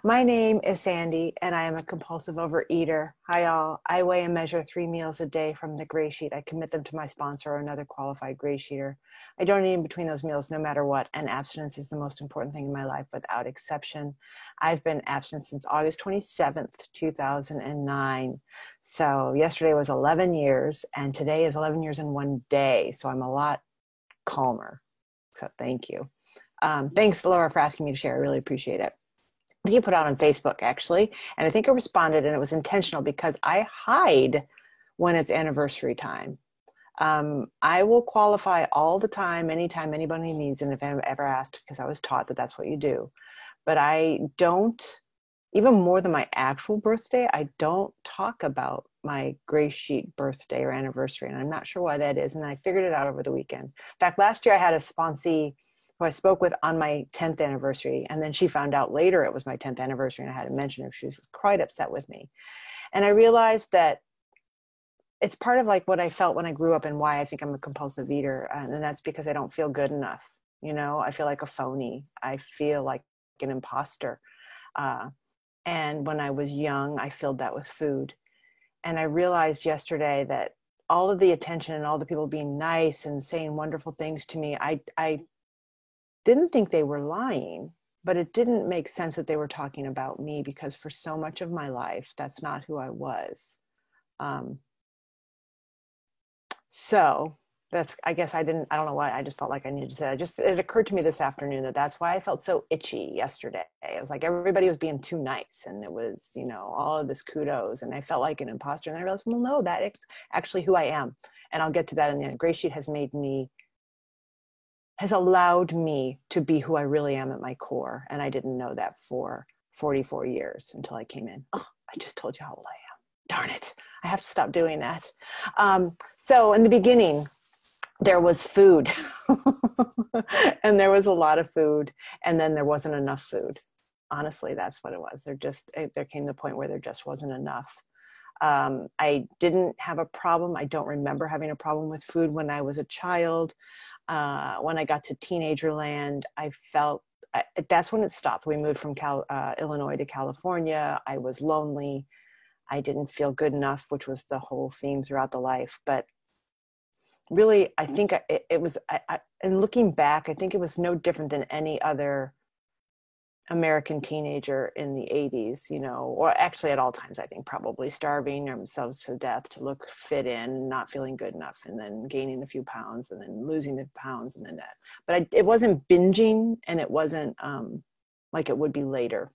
My name is Sandy, and I am a compulsive overeater. Hi, all. I weigh and measure 3 meals a day from the gray sheet. I commit them to my sponsor or another qualified gray sheeter. I don't eat in between those meals no matter what, and abstinence is the most important thing in my life without exception. I've been abstinent since August 27th, 2009. So yesterday was 11 years, and today is 11 years in one day. So I'm a lot calmer. So thank you. Thanks, Laura, for asking me to share. I really appreciate it. I think you put out on Facebook, actually, and I think I responded, and it was intentional because I hide when it's anniversary time. I will qualify all the time, anytime anybody needs, and if I'm ever asked, because I was taught that that's what you do. But I don't, even more than my actual birthday, I don't talk about my gray sheet birthday or anniversary, and I'm not sure why that is. And then I figured it out over the weekend. In fact, last year I had a sponsee who I spoke with on my 10th anniversary. And then she found out later it was my 10th anniversary and I had to mention it. She was quite upset with me. And I realized that it's part of like what I felt when I grew up and why I think I'm a compulsive eater. And that's because I don't feel good enough. You know, I feel like a phony. I feel like an imposter. And when I was young, I filled that with food. And I realized yesterday that all of the attention and all the people being nice and saying wonderful things to me, I didn't think they were lying, but it didn't make sense that they were talking about me because for so much of my life, that's not who I was. So that's, I guess I don't know why, I just felt like I needed to say that. It occurred to me this afternoon that that's why I felt so itchy yesterday. It was like everybody was being too nice and it was, you know, all of this kudos and I felt like an imposter. And then I realized, well, no, that is actually who I am. And I'll get to that in the end. Gray Sheet has allowed me to be who I really am at my core. And I didn't know that for 44 years until I came in. Oh, I just told you how old I am. Darn it. I have to stop doing that. So in the beginning, there was food and there was a lot of food and then there wasn't enough food. Honestly, that's what it was. There came the point where there just wasn't enough. I didn't have a problem. I don't remember having a problem with food when I was a child. When I got to teenager land, I felt that's when it stopped. We moved from Illinois to California. I was lonely. I didn't feel good enough, which was the whole theme throughout the life. But really, I think it was, and looking back, I think it was no different than any other American teenager in the 80s, you know, or actually at all times, I think probably starving themselves to death to look fit in, not feeling good enough, and then gaining a few pounds and then losing the pounds and then that. But it wasn't binging and it wasn't like it would be later.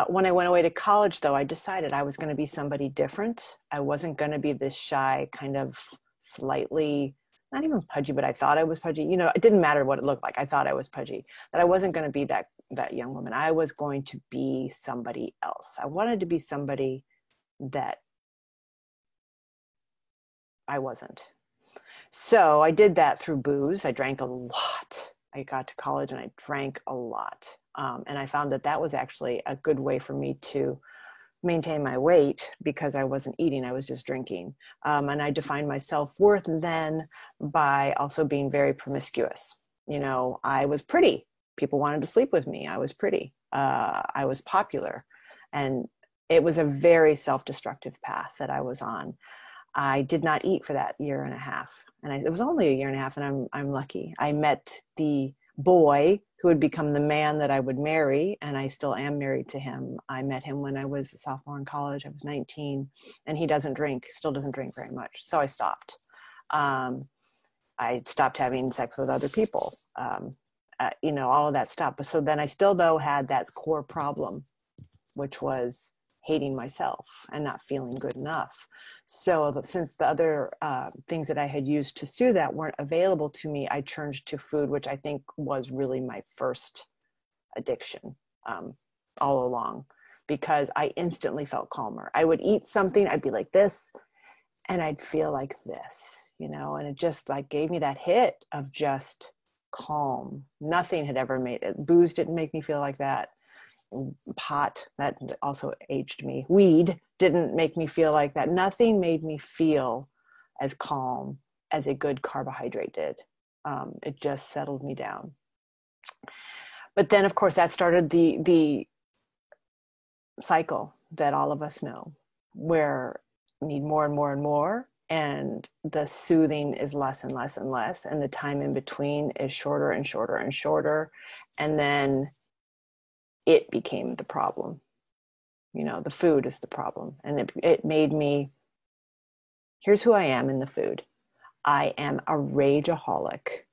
When I went away to college, though, I decided I was going to be somebody different. I wasn't going to be this shy, kind of slightly not even pudgy, but I thought I was pudgy. You know, it didn't matter what it looked like. I thought I was pudgy, that I wasn't going to be that young woman. I was going to be somebody else. I wanted to be somebody that I wasn't. So I did that through booze. I drank a lot. I got to college and I drank a lot. And I found that was actually a good way for me to maintain my weight because I wasn't eating, I was just drinking. And I defined my self-worth then by also being very promiscuous. You know, I was pretty. People wanted to sleep with me. I was pretty. I was popular. And it was a very self-destructive path that I was on. I did not eat for that year and a half. And it was only a year and a half, and I'm lucky. I met the boy who would become the man that I would marry, and I still am married to him. I met him when I was a sophomore in college. I was 19, and he still doesn't drink very much. So I stopped. I stopped having sex with other people. You know, all of that stopped. But so then I still, though, had that core problem, which was hating myself and not feeling good enough. So since the other things that I had used to soothe that weren't available to me, I turned to food, which I think was really my first addiction all along, because I instantly felt calmer. I would eat something, I'd be like this, and I'd feel like this, you know, and it just like gave me that hit of just calm. Nothing had ever made it. Booze didn't make me feel like that. Pot, that also aged me. Weed didn't make me feel like that. Nothing made me feel as calm as a good carbohydrate did. It just settled me down. But then of course that started the cycle that all of us know, where we need more and more and more, and the soothing is less and less and less, and the time in between is shorter and shorter and shorter. And then it became the problem. You know, the food is the problem. And it made me, here's who I am in the food. I am a rageaholic.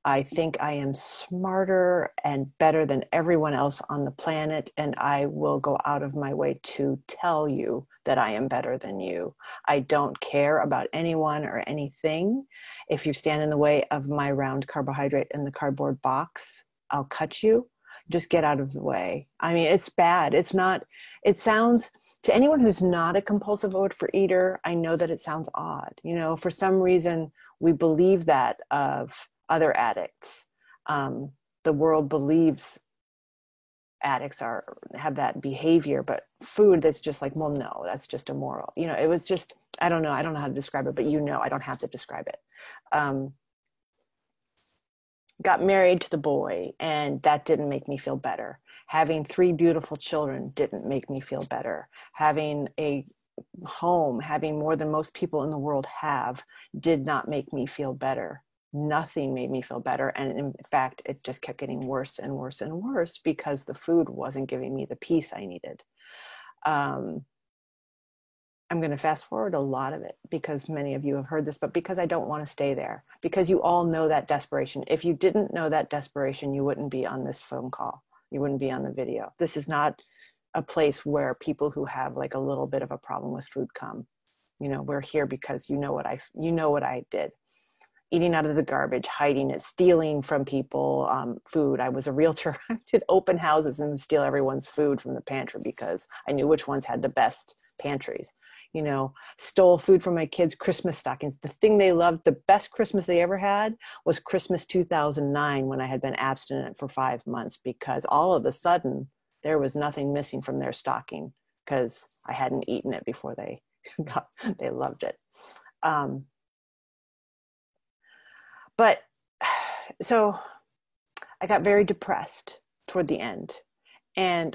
I think I am smarter and better than everyone else on the planet, and I will go out of my way to tell you that I am better than you. I don't care about anyone or anything. If you stand in the way of my round carbohydrate in the cardboard box, I'll cut you. Just get out of the way. I mean, it's bad. It's not, it sounds, to anyone who's not a compulsive overeater, I know that it sounds odd. You know, for some reason, we believe that of other addicts. The world believes addicts have that behavior, but food, that's just like, well, no, that's just immoral. You know, it was just, I don't know how to describe it, but you know, I don't have to describe it. Got married to the boy, and that didn't make me feel better. Having 3 beautiful children didn't make me feel better. Having a home, having more than most people in the world have, did not make me feel better. Nothing made me feel better. And in fact, it just kept getting worse and worse and worse because the food wasn't giving me the peace I needed. I'm going to fast forward a lot of it because many of you have heard this, but because I don't want to stay there, because you all know that desperation. If you didn't know that desperation, you wouldn't be on this phone call. You wouldn't be on the video. This is not a place where people who have like a little bit of a problem with food come. You know, we're here because you know what I did. Eating out of the garbage, hiding it, stealing from people, food. I was a realtor. I did open houses and steal everyone's food from the pantry because I knew which ones had the best pantries. You know, stole food from my kids' Christmas stockings. The thing they loved, the best Christmas they ever had, was Christmas 2009, when I had been abstinent for 5 months, because all of a sudden there was nothing missing from their stocking because I hadn't eaten it before they loved it. But so I got very depressed toward the end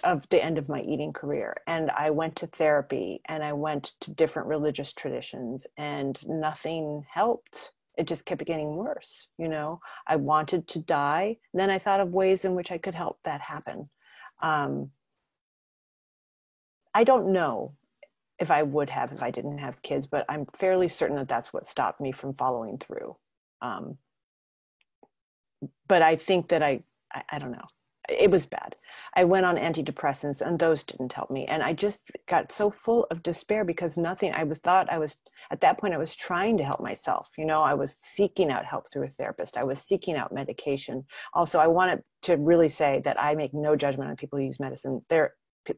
of my eating career. And I went to therapy and I went to different religious traditions and nothing helped. It just kept getting worse. You know, I wanted to die. Then I thought of ways in which I could help that happen. I don't know if I would have, if I didn't have kids, but I'm fairly certain that that's what stopped me from following through. But I think that I don't know. It was bad. I went on antidepressants and those didn't help me. And I just got so full of despair because at that point I was trying to help myself. You know, I was seeking out help through a therapist. I was seeking out medication. Also, I wanted to really say that I make no judgment on people who use medicine.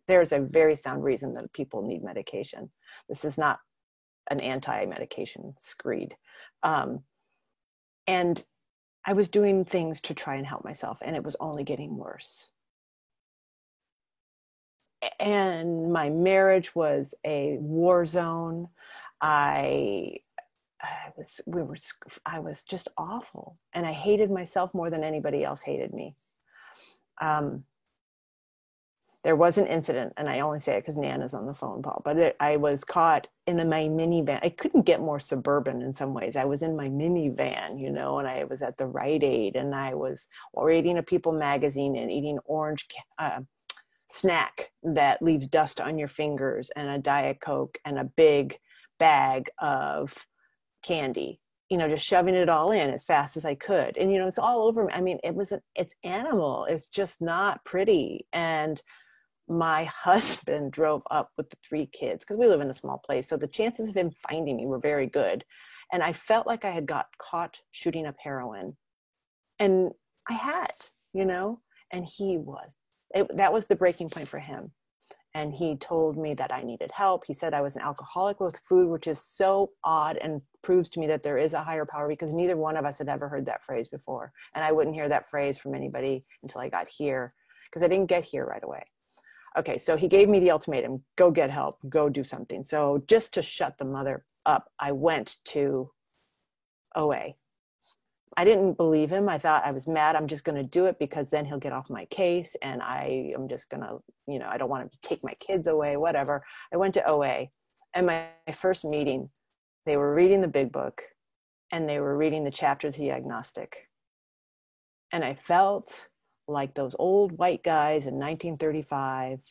There's a very sound reason that people need medication. This is not an anti-medication screed. And I was doing things to try and help myself, and it was only getting worse. And my marriage was a war zone. I was just awful, and I hated myself more than anybody else hated me. There was an incident, and I only say it because Nana's on the phone, Paul, but I was caught in my minivan. I couldn't get more suburban in some ways. I was in my minivan, you know, and I was at the Rite Aid, and I was reading a People magazine and eating orange snack that leaves dust on your fingers, and a Diet Coke and a big bag of candy, you know, just shoving it all in as fast as I could. And, you know, it's all over me. I mean, it's animal. It's just not pretty. And my husband drove up with the 3 kids because we live in a small place. So the chances of him finding me were very good. And I felt like I had got caught shooting up heroin. And I had, you know, and that was the breaking point for him. And he told me that I needed help. He said I was an alcoholic with food, which is so odd and proves to me that there is a higher power, because neither one of us had ever heard that phrase before. And I wouldn't hear that phrase from anybody until I got here, because I didn't get here right away. Okay, so he gave me the ultimatum: go get help, go do something. So just to shut the mother up, I went to OA. I didn't believe him. I thought, I was mad. I'm just going to do it because then he'll get off my case, and I am just going to, you know, I don't want him to take my kids away, whatever. I went to OA, and my first meeting, they were reading the big book and they were reading the chapter to the agnostic. And I felt like those old white guys in 1935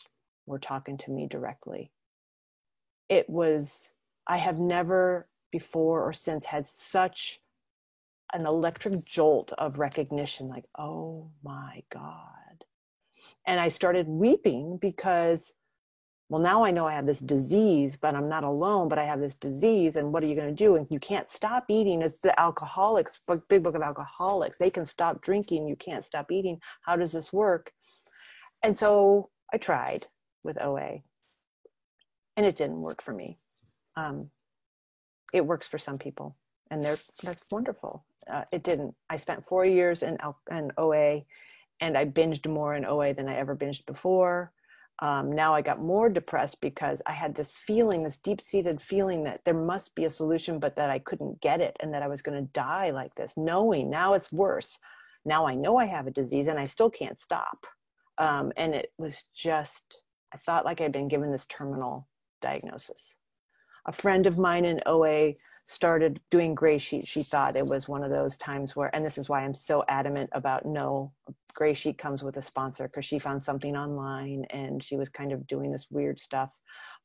were talking to me directly. It was, I have never before or since had such an electric jolt of recognition, like, oh my God. And I started weeping because, well, now I know I have this disease, but I'm not alone, but I have this disease. And what are you going to do? And you can't stop eating. It's the alcoholics, big book of alcoholics. They can stop drinking. You can't stop eating. How does this work? And so I tried with OA, and it didn't work for me. It works for some people, and that's wonderful. It didn't. I spent 4 years in OA, and I binged more in OA than I ever binged before. Now I got more depressed because I had this feeling, this deep-seated feeling that there must be a solution, but that I couldn't get it, and that I was going to die like this, knowing now it's worse. Now I know I have a disease, and I still can't stop. And it was just, I thought like I'd been given this terminal diagnosis. A friend of mine in OA started doing Gray Sheet. She thought it was one of those times where, and this is why I'm so adamant about no, Gray Sheet comes with a sponsor, because she found something online and she was kind of doing this weird stuff.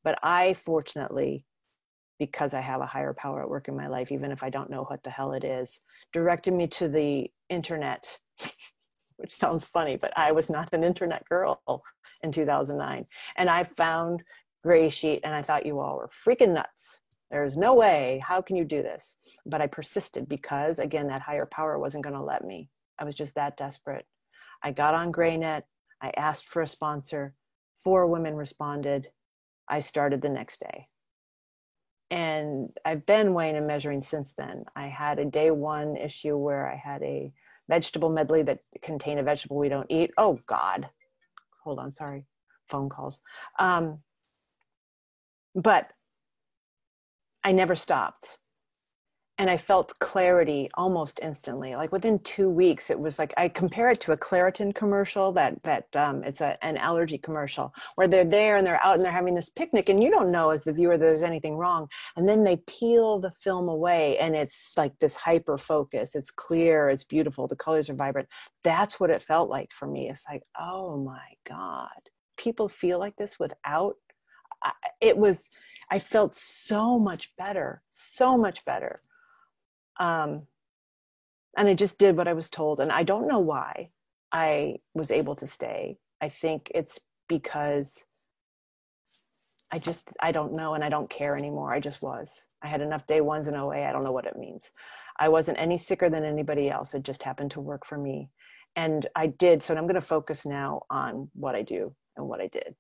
But I, fortunately, because I have a higher power at work in my life, even if I don't know what the hell it is, directed me to the internet, which sounds funny, but I was not an internet girl in 2009. And I found Gray Sheet, and I thought you all were freaking nuts. There's no way. How can you do this? But I persisted because, again, that higher power wasn't going to let me. I was just that desperate. I got on GrayNet. I asked for a sponsor. 4 women responded. I started the next day. And I've been weighing and measuring since then. I had a day 1 issue where I had a vegetable medley that contained a vegetable we don't eat. Oh, God. Hold on. Sorry. Phone calls. But I never stopped. And I felt clarity almost instantly. Like within 2 weeks, it was like, I compare it to a Claritin commercial that it's an allergy commercial where they're there and they're out and they're having this picnic, and you don't know as the viewer there's anything wrong. And then they peel the film away and it's like this hyper focus. It's clear, it's beautiful, the colors are vibrant. That's what it felt like for me. It's like, oh my God, people feel like this without. I felt so much better, so much better. And I just did what I was told. And I don't know why I was able to stay. I think it's because I don't know, and I don't care anymore. I just was. I had enough day 1s in OA. I don't know what it means. I wasn't any sicker than anybody else. It just happened to work for me. And I did. So I'm going to focus now on what I do and what I did.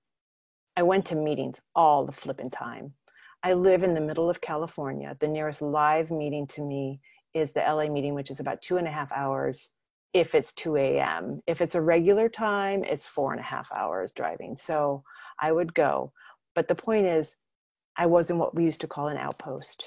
I went to meetings all the flipping time. I live in the middle of California. The nearest live meeting to me is the LA meeting, which is about 2.5 hours if it's 2 a.m. If it's a regular time, it's 4.5 hours driving. So I would go. But the point is, I was in what we used to call an outpost.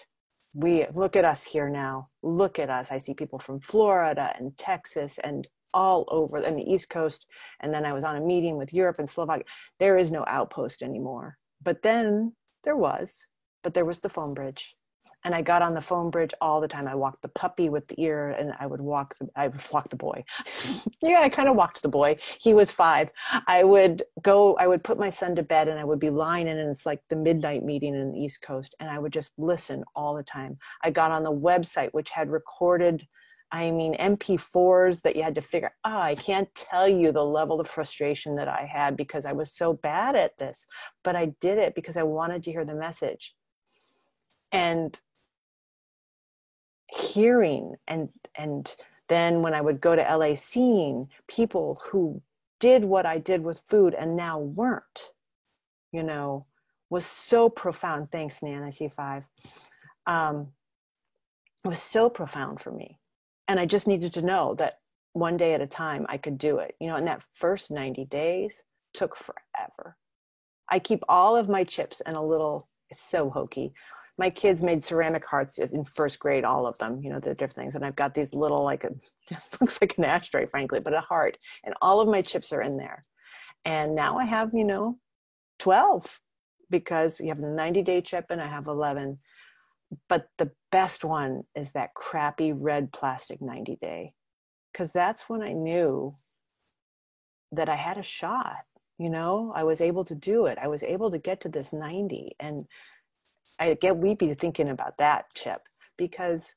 Look at us here now. Look at us. I see people from Florida and Texas and all over in the East Coast. And then I was on a meeting with Europe and Slovakia. There is no outpost anymore. But then there was the phone bridge. And I got on the phone bridge all the time. I walked the puppy with the ear, and I would walk the boy. Yeah, I kind of walked the boy. He was 5. I would put my son to bed, and I would be lying in, and it's like the midnight meeting in the East Coast. And I would just listen all the time. I got on the website, which had recorded, MP4s that you had to figure out. I can't tell you the level of frustration that I had because I was so bad at this, but I did it because I wanted to hear the message. And hearing, and then when I would go to LA, seeing people who did what I did with food and now weren't, was so profound. Thanks, Nan, I see 5. It was so profound for me. And I just needed to know that one day at a time I could do it. And that first 90 days took forever. I keep all of my chips in a little, it's so hokey, my kids made ceramic hearts in first grade, all of them, you know, the different things. And I've got these little, like it looks like an ashtray, frankly, but a heart. And all of my chips are in there. And now I have, you know, 12 because you have a 90-day chip and I have 11. But the best one is that crappy red plastic 90-day. Because that's when I knew that I had a shot. You know, I was able to do it. I was able to get to this 90. And I get weepy thinking about that chip because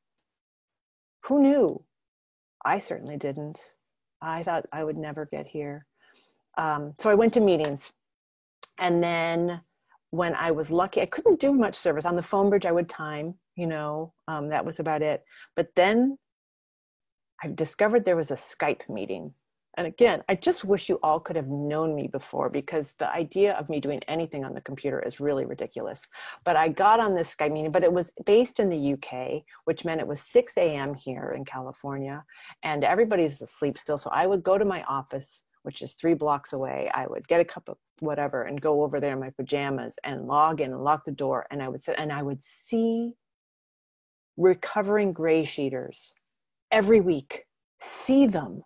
who knew? I certainly didn't. I thought I would never get here. So I went to meetings. And then when I was lucky, I couldn't do much service. On the phone bridge, I would time, you know, that was about it. But then I discovered there was a Skype meeting. And again, I just wish you all could have known me before because the idea of me doing anything on the computer is really ridiculous. But I got on this Skype meeting, but it was based in the UK, which meant it was 6 a.m. here in California, and everybody's asleep still. So I would go to my office, which is 3 blocks away. I would get a cup of whatever and go over there in my pajamas and log in and lock the door. And I would sit and I would see recovering gray sheeters every week, see them.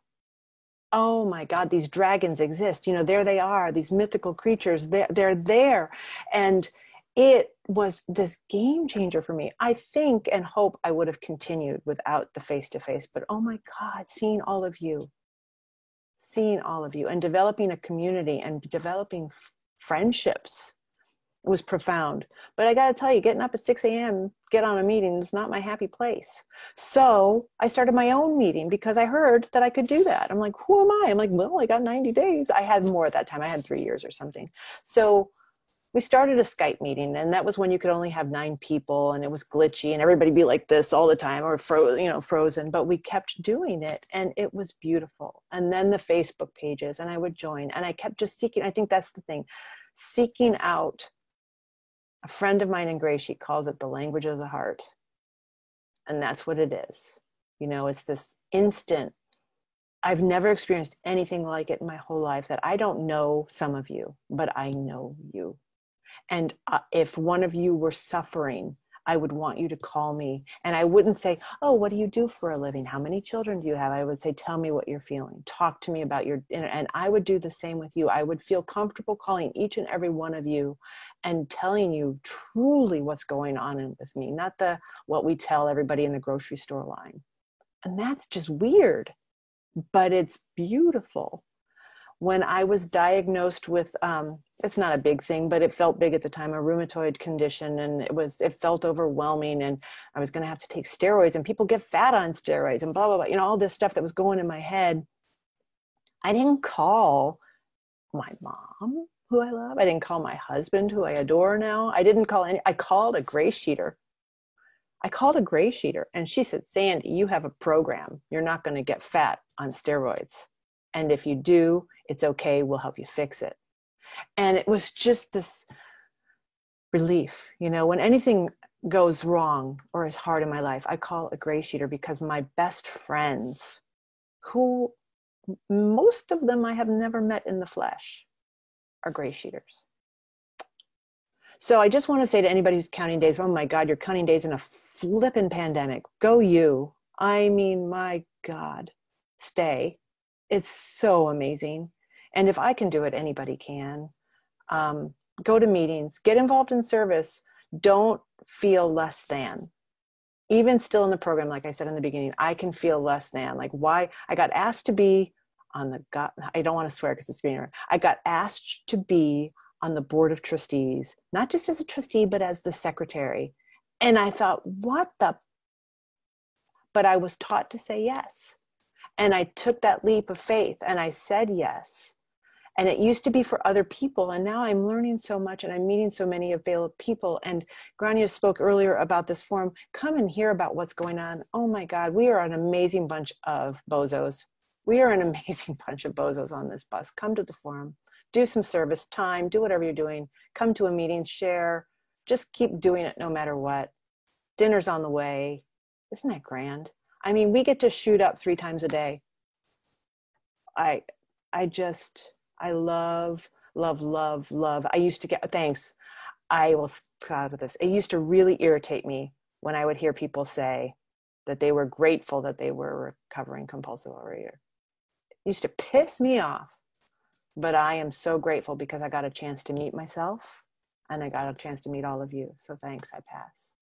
Oh my God, these dragons exist. You know, there they are, these mythical creatures, they're there. And it was this game changer for me. I think and hope I would have continued without the face-to-face, but oh my God, seeing all of you and developing a community and developing friendships was profound. But I got to tell you, getting up at 6 a.m., get on a meeting is not my happy place. So I started my own meeting because I heard that I could do that. I'm like, who am I? I'm like, well, I got 90 days. I had more at that time. I had 3 years or something. So we started a Skype meeting, and that was when you could only have 9 people, and it was glitchy, and everybody be like this all the time, or frozen. But we kept doing it, and it was beautiful. And then the Facebook pages, and I would join, and I kept just seeking. I think that's the thing, seeking out. A friend of mine in Gray Sheet calls it the language of the heart. And that's what it is. You know, it's this instant. I've never experienced anything like it in my whole life that I don't know some of you, but I know you. And if one of you were suffering, I would want you to call me. And I wouldn't say, oh, what do you do for a living? How many children do you have? I would say, tell me what you're feeling. Talk to me about your, and I would do the same with you. I would feel comfortable calling each and every one of you and telling you truly what's going on with me, not what we tell everybody in the grocery store line. And that's just weird, but it's beautiful. When I was diagnosed with, it's not a big thing, but it felt big at the time, a rheumatoid condition, and it felt overwhelming, and I was going to have to take steroids, and people get fat on steroids, and blah, blah, blah, you know, all this stuff that was going in my head. I didn't call my mom, who I love. I didn't call my husband, who I adore now. I didn't call I called a gray sheeter. And she said, Sandy, you have a program. You're not going to get fat on steroids. And if you do, it's okay. We'll help you fix it. And it was just this relief. You know, when anything goes wrong or is hard in my life, I call a gray sheeter because my best friends, who most of them I have never met in the flesh, are gray sheeters. So I just want to say to anybody who's counting days, oh my God, you're counting days in a flippin' pandemic. Go you. I mean, my God, stay. It's so amazing. And if I can do it, anybody can. Go to meetings, get involved in service. Don't feel less than. Even still in the program, like I said in the beginning, I can feel less than. Like, why? I got asked to be on I don't want to swear because it's being, I got asked to be on the board of trustees, not just as a trustee, but as the secretary. And I thought, but I was taught to say yes. And I took that leap of faith and I said yes. And it used to be for other people. And now I'm learning so much and I'm meeting so many available people. And Grania spoke earlier about this forum. Come and hear about what's going on. Oh my God, we are an amazing bunch of bozos. We are an amazing bunch of bozos on this bus. Come to the forum, do some service time, do whatever you're doing. Come to a meeting, share, just keep doing it no matter what. Dinner's on the way. Isn't that grand? I mean, we get to shoot up 3 times a day. I love, love, love, love. I used to get, thanks. I will start with this. It used to really irritate me when I would hear people say that they were grateful that they were a recovering compulsive overeater. It used to piss me off, but I am so grateful because I got a chance to meet myself and I got a chance to meet all of you. So thanks, I pass.